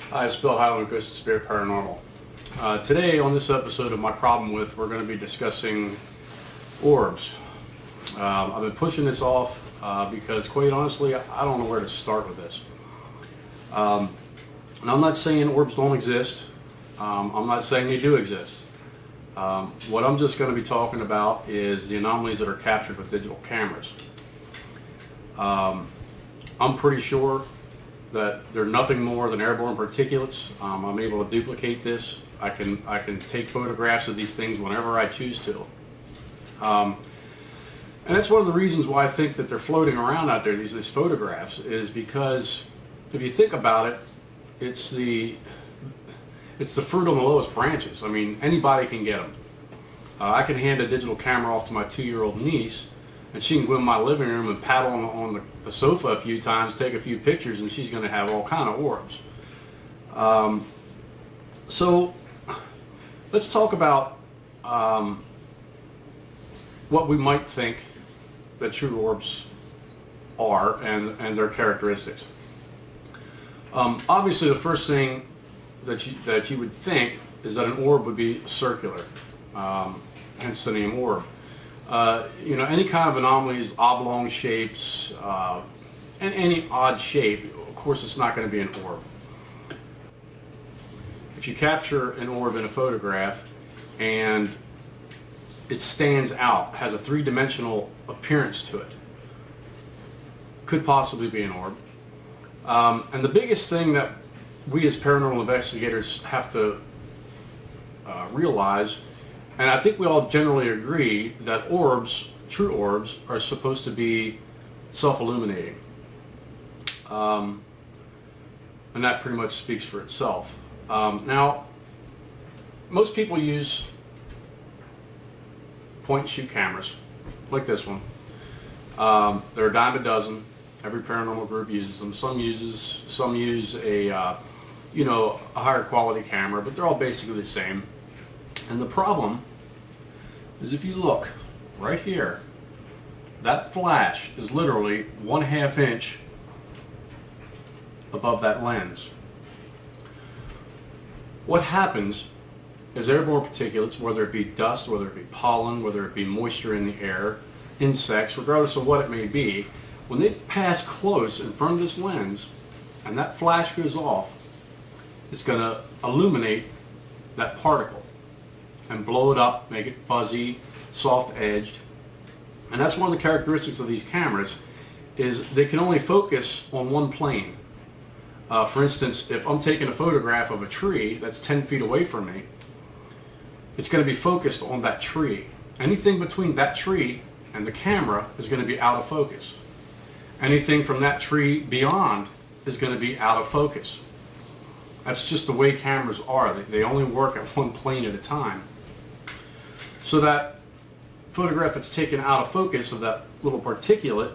Hi, it's Bill Highland, Ghost and Spirit Paranormal. Today on this episode of My Problem With, we're going to be discussing orbs. I've been pushing this off because quite honestly, I don't know where to start with this. And I'm not saying orbs don't exist. I'm not saying they do exist. What I'm just going to be talking about is the anomalies that are captured with digital cameras. I'm pretty sure that they're nothing more than airborne particulates. I'm able to duplicate this. I can take photographs of these things whenever I choose to. And that's one of the reasons why I think that they're floating around out there, these photographs, is because if you think about it, it's the fruit on the lowest branches. I mean, anybody can get them. I can hand a digital camera off to my 2-year-old niece, and she can go in my living room and paddle on the sofa a few times, take a few pictures, and she's going to have all kind of orbs. So let's talk about what we might think that true orbs are and their characteristics. Obviously, the first thing that you would think is that an orb would be circular, hence the name orb. Any kind of anomalies, oblong shapes, and any odd shape, of course it's not going to be an orb. If you capture an orb in a photograph and it stands out, has a three-dimensional appearance to it, could possibly be an orb. And the biggest thing that we as paranormal investigators have to realize, and I think we all generally agree, that orbs, true orbs, are supposed to be self-illuminating. And that pretty much speaks for itself. Now, most people use point-and-shoot cameras, like this one. They're a dime a dozen. Every paranormal group uses them. Some use a higher quality camera, but they're all basically the same. And the problem is, if you look right here, that flash is literally 1/2 inch above that lens. What happens is airborne particulates, whether it be dust, whether it be pollen, whether it be moisture in the air, insects, regardless of what it may be, when they pass close in front of this lens and that flash goes off, it's going to illuminate that particle and blow it up, make it fuzzy, soft-edged. And that's one of the characteristics of these cameras, is they can only focus on one plane. For instance, if I'm taking a photograph of a tree that's 10 feet away from me, it's going to be focused on that tree. Anything between that tree and the camera is going to be out of focus. Anything from that tree beyond is going to be out of focus. That's just the way cameras are. They only work at one plane at a time. So that photograph that's taken out of focus of that little particulate,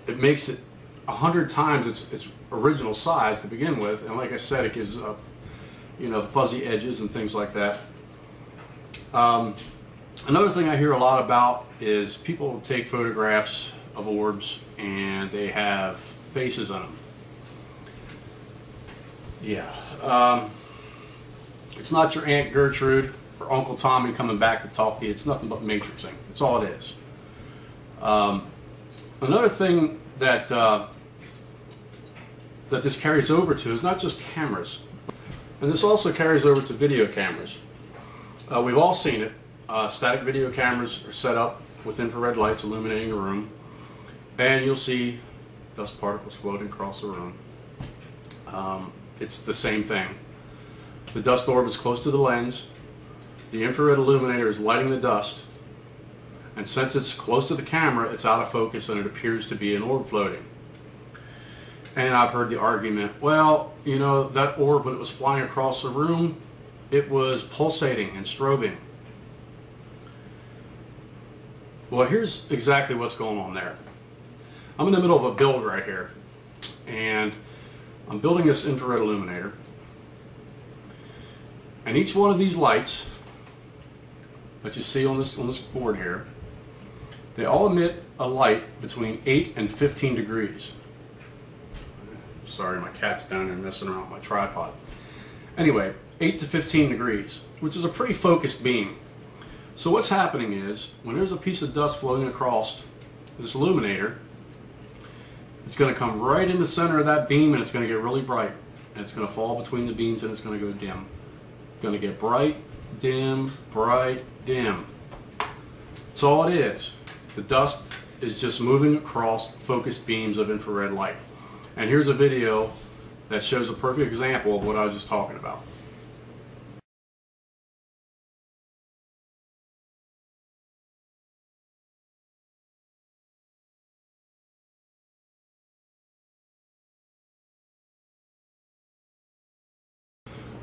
it makes it 100 times its original size to begin with, and like I said, it gives the fuzzy edges and things like that. Another thing I hear a lot about is people take photographs of orbs and they have faces on them. Yeah, it's not your Aunt Gertrude or Uncle Tommy coming back to talk to you. It's nothing but matrixing. That's all it is. Another thing that this carries over to is not just cameras, and this also carries over to video cameras. We've all seen it. Static video cameras are set up with infrared lights illuminating a room, and you'll see dust particles floating across the room. It's the same thing. The dust orb is close to the lens. The infrared illuminator is lighting the dust, and since it's close to the camera, it's out of focus and it appears to be an orb floating. And I've heard the argument, well, that orb, when it was flying across the room, it was pulsating and strobing. Well, here's exactly what's going on there. I'm in the middle of a build right here, and I'm building this infrared illuminator, and each one of these lights that you see on this board here, they all emit a light between 8 and 15 degrees. Sorry, my cat's down there messing around with my tripod. Anyway, 8 to 15 degrees, which is a pretty focused beam. So what's happening is, when there's a piece of dust floating across this illuminator, it's going to come right in the center of that beam and it's going to get really bright. And it's going to fall between the beams and it's going to go dim. It's going to get bright, dim, bright, dim. That's all it is. The dust is just moving across focused beams of infrared light. And here's a video that shows a perfect example of what I was just talking about.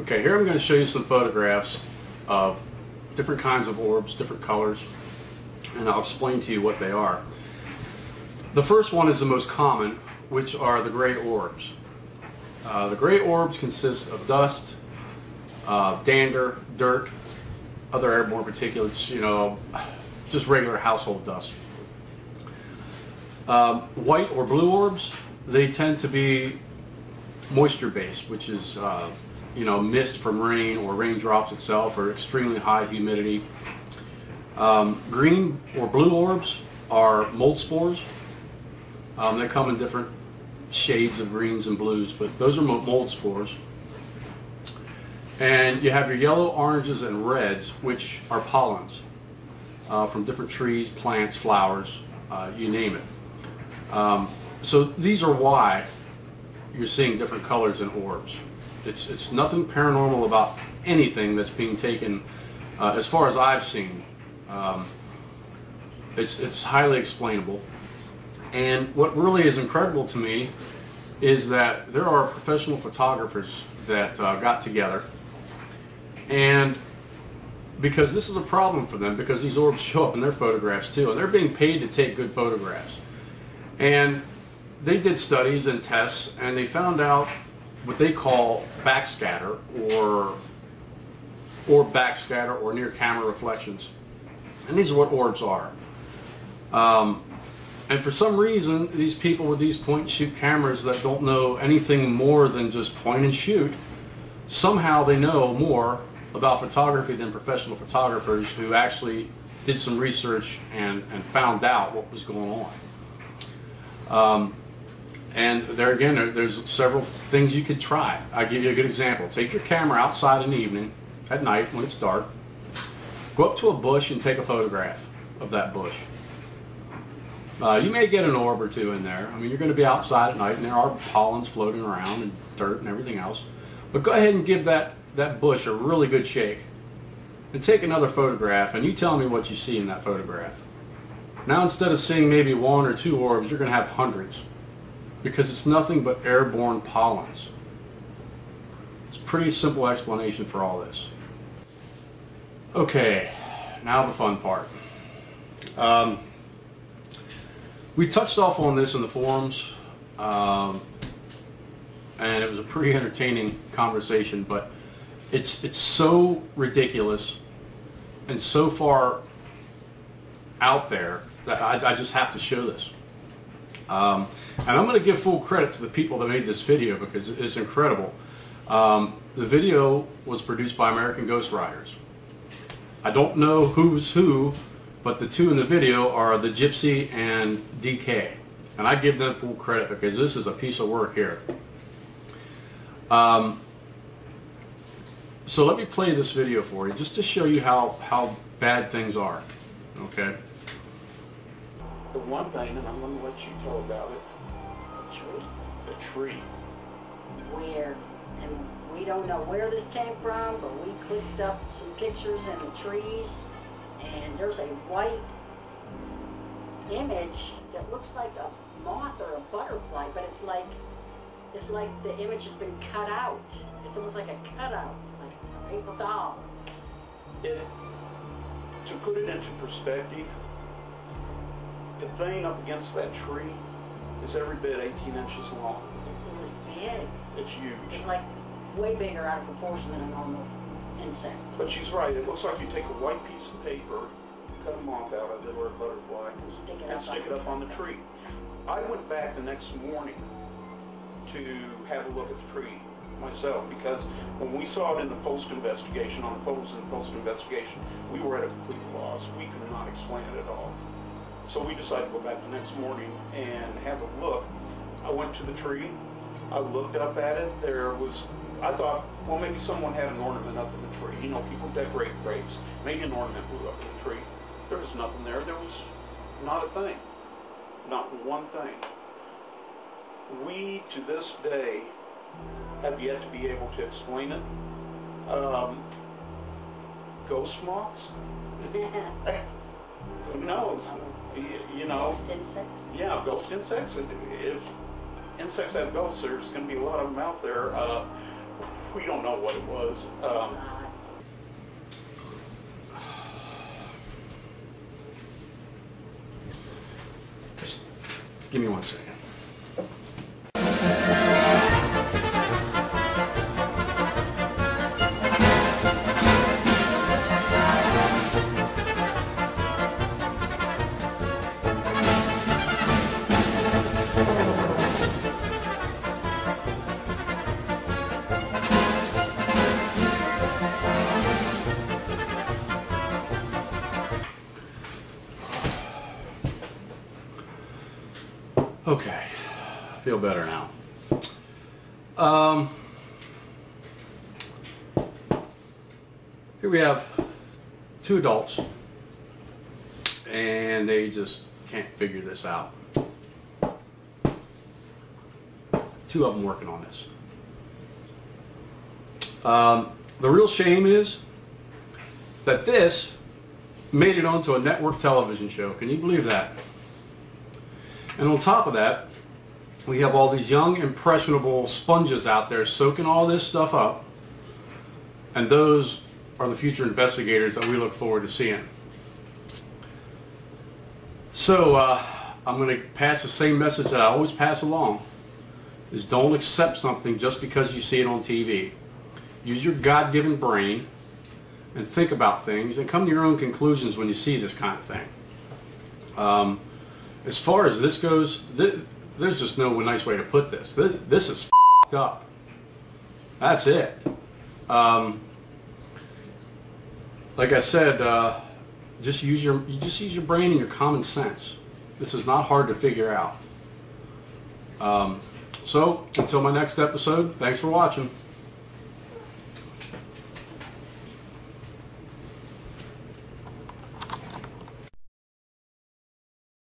Okay, here I'm going to show you some photographs of different kinds of orbs, different colors, and I'll explain to you what they are. The first one is the most common, which are the gray orbs. The gray orbs consist of dust, dander, dirt, other airborne particulates, you know, just regular household dust. White or blue orbs, they tend to be moisture based, which is you know, mist from rain or raindrops itself or extremely high humidity. Green or blue orbs are mold spores. They come in different shades of greens and blues, but those are mold spores. And you have your yellow, oranges, and reds, which are pollens from different trees, plants, flowers, you name it. So these are why you're seeing different colors in orbs. It's nothing paranormal about anything that's being taken, as far as I've seen. It's highly explainable. And what really is incredible to me is that there are professional photographers that got together, and because this is a problem for them, because these orbs show up in their photographs too, and they're being paid to take good photographs. And they did studies and tests, and they found out what they call backscatter or backscatter or near camera reflections. And these are what orbs are. And for some reason, these people with these point and shoot cameras that don't know anything more than just point and shoot, somehow they know more about photography than professional photographers who actually did some research and found out what was going on. And there again, there's several things you could try. I'll give you a good example. Take your camera outside in the evening, at night when it's dark. Go up to a bush and take a photograph of that bush. You may get an orb or two in there. I mean, you're going to be outside at night and there are pollens floating around and dirt and everything else. But go ahead and give that bush a really good shake. And take another photograph and you tell me what you see in that photograph. Now instead of seeing maybe one or two orbs, you're going to have hundreds. Because it's nothing but airborne pollens. It's a pretty simple explanation for all this. Okay, now the fun part. We touched off on this in the forums, and it was a pretty entertaining conversation, but it's so ridiculous and so far out there that I just have to show this. And I'm going to give full credit to the people that made this video because it's incredible. The video was produced by American Ghost Riders. I don't know who's who, but the two in the video are the Gypsy and DK. And I give them full credit because this is a piece of work here. So let me play this video for you just to show you how bad things are. Okay? The one thing, and I'm going to let you tell about it. The tree? The tree. Where? And we don't know where this came from, but we clicked up some pictures in the trees, and there's a white image that looks like a moth or a butterfly, but it's like the image has been cut out. It's almost like a cutout, like a paper doll. To put it into perspective, the thing up against that tree is every bit 18 inches long. It was big. It's huge. It's like way bigger out of proportion than a normal insect. But she's right. It looks like you take a white piece of paper, cut a moth out of it or a butterfly, And stick it up on the tree. I went back the next morning to have a look at the tree. myself, because when we saw it in the post-investigation, on the photos in the post-investigation, we were at a complete loss. We could not explain it at all. So we decided to go back the next morning and have a look. I went to the tree. I looked up at it. I thought, well, maybe someone had an ornament up in the tree. You know, people decorate grapes. Maybe an ornament blew up in the tree. There was nothing there. There was not a thing. Not one thing. We, to this day, have yet to be able to explain it. Ghost moths? Who knows? You know. Ghost insects? Yeah, ghost insects. If insects have ghosts, there's going to be a lot of them out there. We don't know what it was. Just give me 1 second. Okay, I feel better now. Here we have 2 adults, and they just can't figure this out. 2 of them working on this. The real shame is that this made it onto a network television show. Can you believe that? And on top of that, we have all these young, impressionable sponges out there soaking all this stuff up. And those are the future investigators that we look forward to seeing. So I'm going to pass the same message that I always pass along, is don't accept something just because you see it on TV. Use your God-given brain and think about things and come to your own conclusions when you see this kind of thing. As far as this goes, there's just no nice way to put this. This is f***ed up. That's it. Like I said, just use your brain and your common sense. This is not hard to figure out. So until my next episode, thanks for watching.